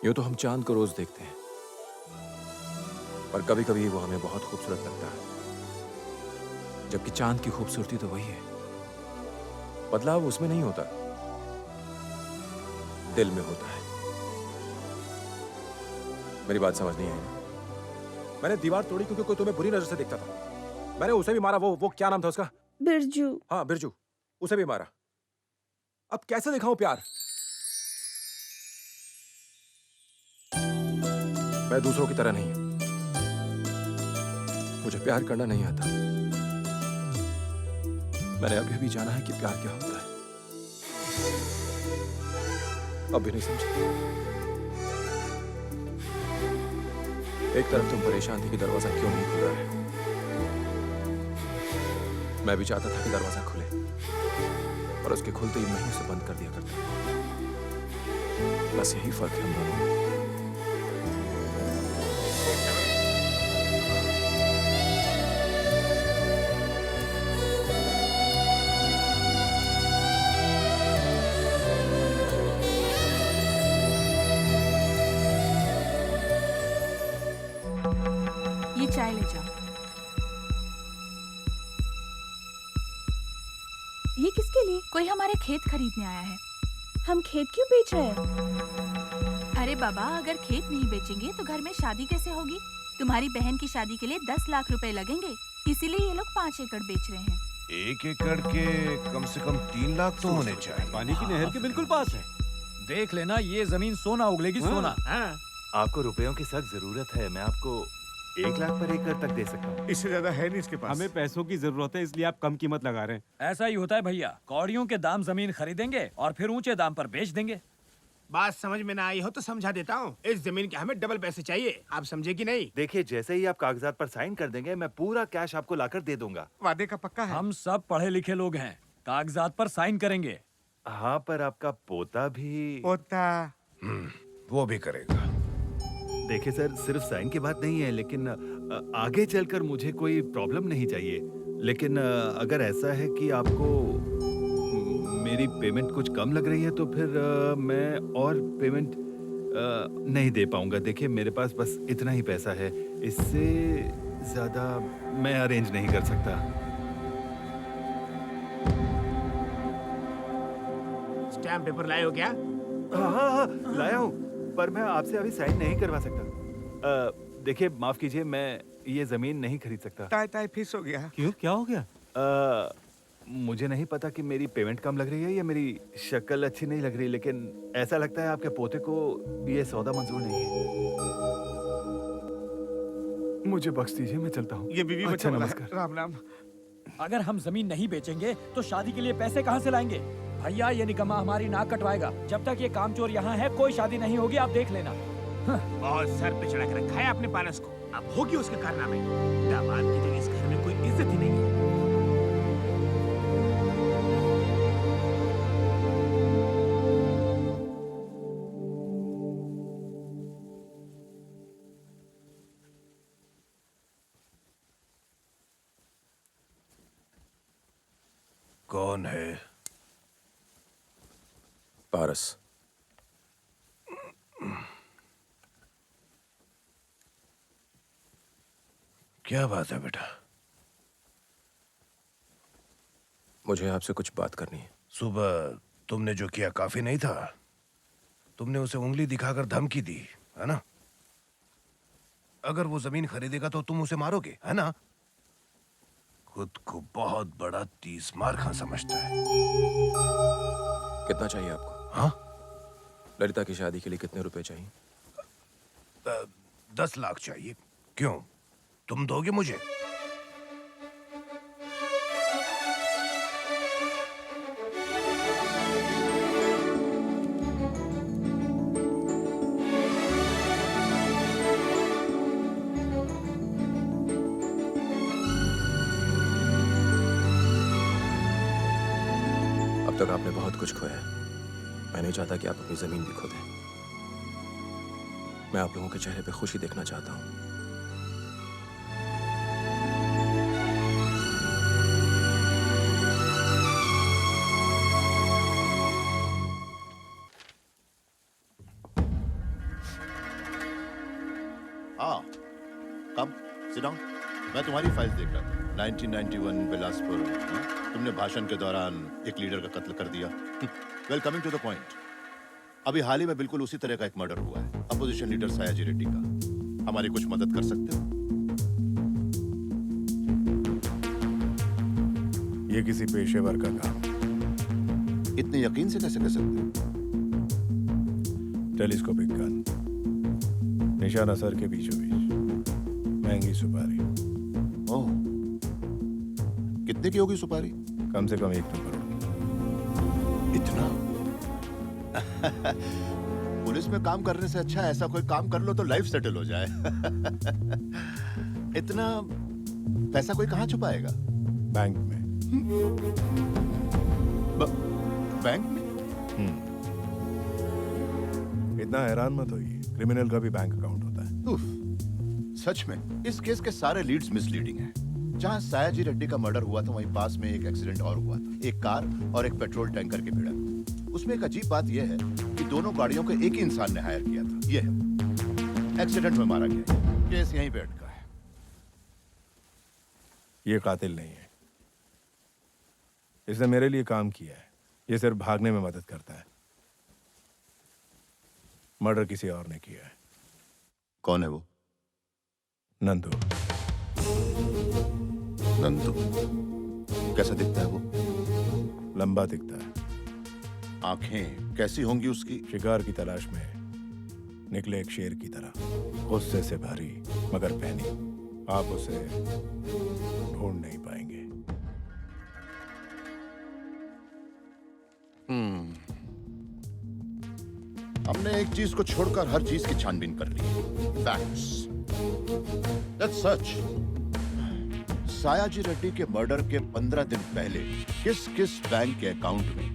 यूं तो हम चांद को रोज देखते हैं, पर कभी कभी वो हमें बहुत खूबसूरत लगता है। जबकि चांद की खूबसूरती तो वही है, बदलाव उसमें नहीं होता, दिल में होता है। मेरी बात समझ नहीं आई? मैंने दीवार तोड़ी क्योंकि कोई तुम्हें बुरी नजर से देखता था। मैंने उसे भी मारा। वो क्या नाम था उसका? बिरजू। हाँ, बिरजू। उसे भी मारा। अब कैसे दिखाऊं प्यार? मैं दूसरों की तरह नहीं, मुझे प्यार करना नहीं आता। मैंने अभी भी जाना है कि प्यार क्या होता है। अब भी नहीं समझी। एक तरफ तुम परेशान थी कि दरवाजा क्यों नहीं खुल रहा है, मैं भी चाहता था कि दरवाजा खुले, पर उसके खुलते ही मैं ही उसे बंद कर दिया करता। बस यही फर्क है हम दोनों में। ये चाय ले जाओ। ये किसके लिए? कोई हमारे खेत खरीदने आया है। हम खेत क्यों बेच रहे हैं? अरे बाबा, अगर खेत नहीं बेचेंगे तो घर में शादी कैसे होगी? तुम्हारी बहन की शादी के लिए 10 लाख रुपए लगेंगे, इसीलिए ये लोग 5 एकड़ बेच रहे हैं। 1 एकड़ के कम से कम 3 लाख तो होने चाहिए। पानी की नहर के बिल्कुल पास है। देख लेना, ये जमीन सोना उगलेगी, सोना। आपको रुपयों की सख्त जरूरत है। मैं आपको 1 लाख पर एकड़ तक दे सकता हूँ। इससे ज्यादा है नहीं इसके पास। हमें पैसों की जरूरत है, इसलिए आप कम कीमत लगा रहे हैं। ऐसा ही होता है भैया, कौड़ियों के दाम जमीन खरीदेंगे और फिर ऊंचे दाम पर बेच देंगे। बात समझ में ना आई हो तो समझा देता हूँ। इस जमीन के हमें डबल पैसे चाहिए, आप समझे कि नहीं? देखिए, जैसे ही आप कागजात पर साइन कर देंगे, मैं पूरा कैश आपको लाकर दे दूंगा। वादे का पक्का है? हम सब पढ़े लिखे लोग हैं, कागजात पर साइन करेंगे। हाँ, पर आपका पोता भी। पोता? वो भी करेगा। देखिए सर, सिर्फ साइन की बात नहीं है, लेकिन आगे चलकर मुझे कोई प्रॉब्लम नहीं चाहिए। लेकिन अगर ऐसा है कि आपको मेरी पेमेंट कुछ कम लग रही है, तो फिर मैं और पेमेंट नहीं दे पाऊंगा। देखिए, मेरे पास बस इतना ही पैसा है, इससे ज्यादा मैं अरेंज नहीं कर सकता। स्टैम्प पेपर लाए हो क्या? हाँ, लाया हूँ, पर मैं आपसे अभी साइन नहीं करवा सकता। देखिए, माफ कीजिए, मैं ये जमीन नहीं खरीद सकता। ताई ताई फिस हो गया। क्यों, क्या हो गया? मुझे नहीं पता कि मेरी पेमेंट कम लग रही है या मेरी शक्ल अच्छी नहीं लग रही, लेकिन ऐसा लगता है आपके पोते को ये सौदा मंजूर नहीं है। मुझे बख्श दीजिए, मैं चलता हूँ। ये बीवी अच्छा, बचा नमस्कार। राम राम। अगर हम जमीन नहीं बेचेंगे तो शादी के लिए पैसे कहाँ से लाएंगे? भैया, ये निकम्मा हमारी नाक कटवाएगा। जब तक ये कामचोर यहाँ है, कोई शादी नहीं होगी, आप देख लेना। बहुत सर पे चढ़ा के रखा है आपने पारस को, अब होगी उसके कारनामे। दामाद की तो इस घर में कोई इज्जत ही नहीं है। कौन है? पारस। क्या बात है बेटा? मुझे आपसे कुछ बात करनी है। सुबह तुमने जो किया काफी नहीं था? तुमने उसे उंगली दिखाकर धमकी दी, है ना? अगर वो जमीन खरीदेगा तो तुम उसे मारोगे, है ना? खुद को बहुत बड़ा 30 मार खां समझता है। कितना चाहिए आपको? हाँ? ललिता की शादी के लिए कितने रुपए चाहिए? 10 लाख चाहिए। क्यों, तुम दोगे मुझे? अब तक आपने बहुत कुछ खोया है। मैं नहीं चाहता कि आप अपनी जमीन भी खो दें। मैं आप लोगों के चेहरे पे खुशी देखना चाहता हूं। हाँ, कम सिट डाउन। मैं तुम्हारी फाइल्स देख रहा था। 1991 बिलासपुर, हाँ? तुमने भाषण के दौरान एक लीडर का कत्ल कर दिया। Well, coming to the point, अभी हाल ही में बिल्कुल उसी तरह का एक मर्डर हुआ है, अपोजिशन लीडर सयाजी रेड्डी का। हमारी कुछ मदद कर सकते हो? ये किसी पेशेवर का काम। इतने यकीन से कैसे कह सकते हो? टेलीस्कोपिक गन, निशाना सर के बीचों बीच, महंगी सुपारी। ओह, कितने की होगी सुपारी? कम से कम 1 करोड़। इतना? पुलिस में काम करने से अच्छा ऐसा कोई काम कर लो तो लाइफ सेटल हो जाए। इतना पैसा कोई कहाँ छुपाएगा? बैंक में। बैंक में? इतना हैरान मत होइए, क्रिमिनल का भी बैंक अकाउंट होता है। उफ, सच में इस केस के सारे लीड्स मिसलीडिंग हैं। जहां सयाजी रेड्डी का मर्डर हुआ था वहीं पास में एक एक्सीडेंट और हुआ था, एक कार और एक पेट्रोल टैंकर की भिड़ंत। उसमें एक अजीब बात यह है कि दोनों गाड़ियों को एक ही इंसान ने हायर किया था। यह है, एक्सीडेंट में मारा गया। केस यहीं पे अटका है। ये कातिल नहीं है, इसने मेरे लिए काम किया है। ये सिर्फ भागने में मदद करता है। मर्डर किसी और ने किया है। कौन है वो? नंदू। नंदू कैसा दिखता है वो? लंबा दिखता है। आंखें कैसी होंगी उसकी? शिकार की तलाश में निकले एक शेर की तरह, गुस्से से भरी मगर पैनी। आप उसे ढूंढ नहीं पाएंगे। हमने एक चीज को छोड़कर हर चीज की छानबीन कर ली है। Facts, that's such. Sayaji Reddy के मर्डर के 15 दिन पहले किस किस बैंक के अकाउंट में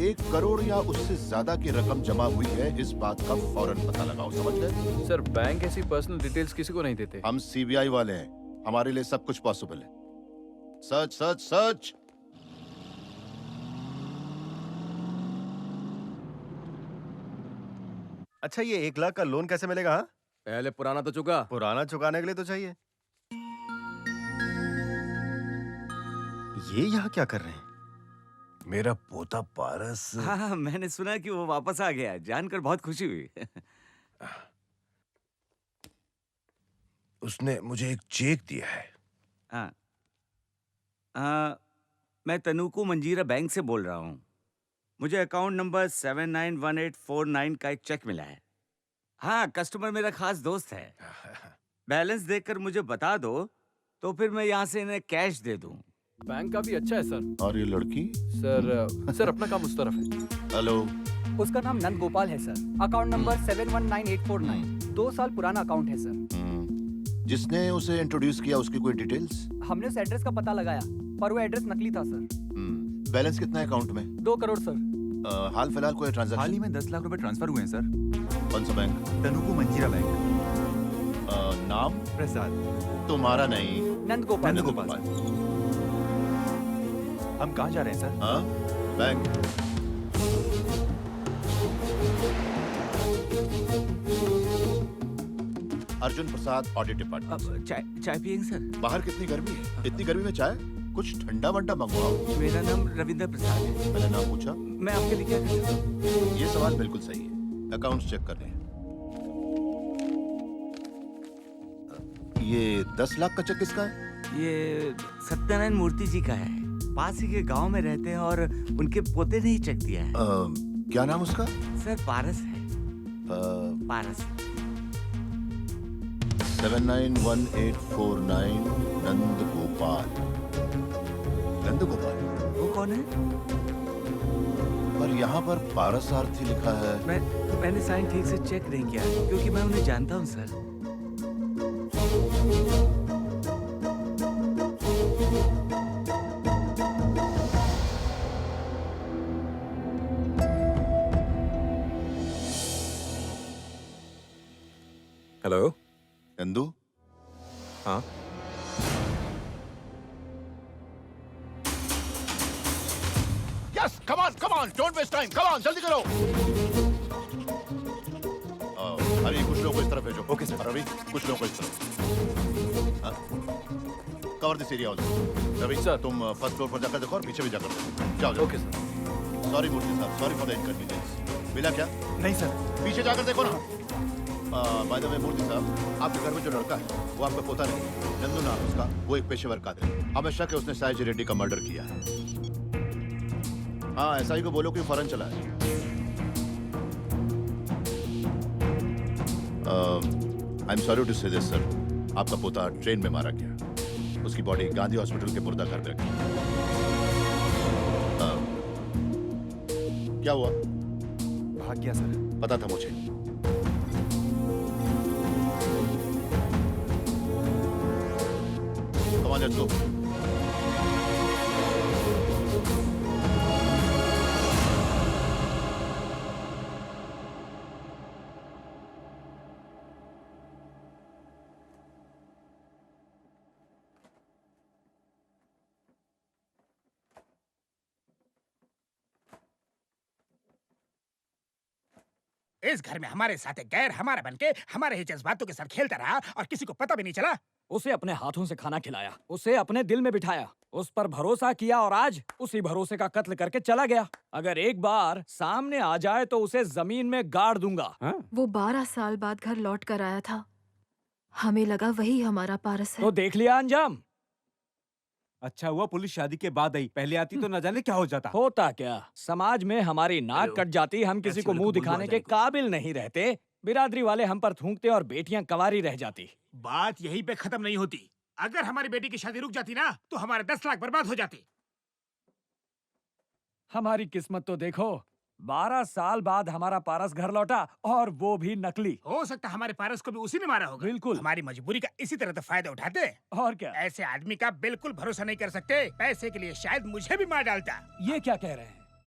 1 करोड़ या उससे ज्यादा की रकम जमा हुई है, इस बात का फौरन पता लगाओ। समझ गए? सर, बैंक ऐसी पर्सनल डिटेल्स किसी को नहीं देते। हम सीबीआई वाले हैं, हमारे लिए सब कुछ पॉसिबल है। सच सच सच। अच्छा, ये 1 लाख का लोन कैसे मिलेगा? हाँ? पहले पुराना तो चुका। पुराना चुकाने के लिए तो चाहिए। ये यहाँ क्या कर रहे हैं? मेरा पोता पारस। हाँ, मैंने सुना कि वो वापस आ गया, जानकर बहुत खुशी हुई। उसने मुझे एक चेक दिया है। मैं तनुकू मंजीरा बैंक से बोल रहा हूँ। मुझे अकाउंट नंबर 791849 का एक चेक मिला है। हाँ, कस्टमर मेरा खास दोस्त है। बैलेंस देखकर मुझे बता दो तो फिर मैं यहाँ से इन्हें कैश दे दूँ। बैंक काफी अच्छा है सर। और ये लड़की? सर अपना काम उस तरफ है। हेलो। उसका नाम नंद गोपाल है सर। Account number 719849। 2 साल पुराना अकाउंट है सर। जिसने उसे इंट्रोड्यूस किया उसकी कोई डिटेल्स? हमने उस एड्रेस का पता लगाया पर वो एड्रेस नकली था सर। बैलेंस कितना है अकाउंट में? 2 करोड़ सर। हाल फिलहाल कोई ट्रांजैक्शन? हाल ही में 10 लाख रुपए ट्रांसफर हुए हैं सर। कौन सा बैंक? तनुकू मंजीरा बैंक। नाम? प्रसाद। तुम्हारा नहीं, नंद गोपाल। नंद गोपाल। हम कहाँ जा रहे हैं सर? हाँ, bank. Arjun Prasad, audit department. चाय पियेंगे सर? बाहर कितनी गर्मी है, इतनी गर्मी में चाय? कुछ ठंडा वंडा मंगवाओ। मेरा नाम रविंद्र प्रसाद है। मैंने नाम पूछा? मैं आपके लिए क्या कर सकता हूँ? ये सवाल बिल्कुल सही है। अकाउंट्स चेक कर रहे हैं। ये 10 लाख का चेक किसका है? ये सत्यनारायण मूर्ति जी का है। पास ही के गांव में रहते हैं और उनके पोते ने ही चेक दिया है। क्या नाम उसका? सर पारस है। पारस। 791849 नंद गोपाल। नंद गोपाल? वो कौन है? पर यहाँ पर पारस आरती लिखा है। मैंने साइन ठीक से चेक नहीं किया क्योंकि मैं उन्हें जानता हूँ सर। हेलो नंदू? हाँ, yes, come on, don't waste time, come on, जल्दी करो। हरी कुछ लोगों को इस तरफ भेजो। Okay sir. रवि कुछ लोगों को इस तरफ। हाँ? Cover this area also. Ravi sir तुम फर्स्ट फ्लोर पर जाकर देखो और पीछे भी जाकर देखो। जाओ जाओ। Okay sir. सॉरी मूर्ति साहब, सॉरी फॉर द इनकन्वीनियंस। मिला क्या? नहीं सर। पीछे जाकर देखो ना। बाय द वे मूर्ति साहब, आपके घर में जो लड़का है वो आपका पोता नहीं, नंदू नाम है उसका। वो एक पेशेवर कातिल है। हमें शक है उसने सायाजी रेड्डी का मर्डर किया है। हाँ, एसआई को बोलो कि फौरन चला है। आई एम सॉरी टू से दिस सर, आपका पोता ट्रेन में मारा गया। उसकी बॉडी गांधी हॉस्पिटल के मुर्दा घर में रखी। क्या हुआ? भाग गया सर। पता था मुझे। Come on, let's go. इस घर में हमारे साथ एक गैर हमारा बनके हमारे ही जज्बातों के साथ खेलता रहा और किसी को पता भी नहीं चला। उसे अपने हाथों से खाना खिलाया, उसे अपने दिल में बिठाया, उस पर भरोसा किया और आज उसी भरोसे का कत्ल करके चला गया। अगर एक बार सामने आ जाए तो उसे जमीन में गाड़ दूंगा। वो 12 साल बाद घर लौट कर आया था। हमें लगा वही हमारा पारस है। तो देख लिया अंजाम। अच्छा हुआ पुलिस शादी के बाद आई, पहले आती तो न जाने क्या हो जाता। होता क्या, समाज में हमारी नाक कट जाती, हम किसी को मुंह दिखाने के काबिल नहीं रहते, बिरादरी वाले हम पर थूकते और बेटियां कंवारी रह जाती। बात यहीं पे खत्म नहीं होती। अगर हमारी बेटी की शादी रुक जाती ना तो हमारे 10 लाख बर्बाद हो जाते। हमारी किस्मत तो देखो, 12 साल बाद हमारा पारस घर लौटा और वो भी नकली। हो सकता हमारे पारस को भी उसी ने मारा होगा। बिल्कुल। हमारी मजबूरी का इसी तरह तो फायदा उठाते हैं। और क्या, ऐसे आदमी का बिल्कुल भरोसा नहीं कर सकते। पैसे के लिए शायद मुझे भी मार डालता। ये क्या कह रहे हैं?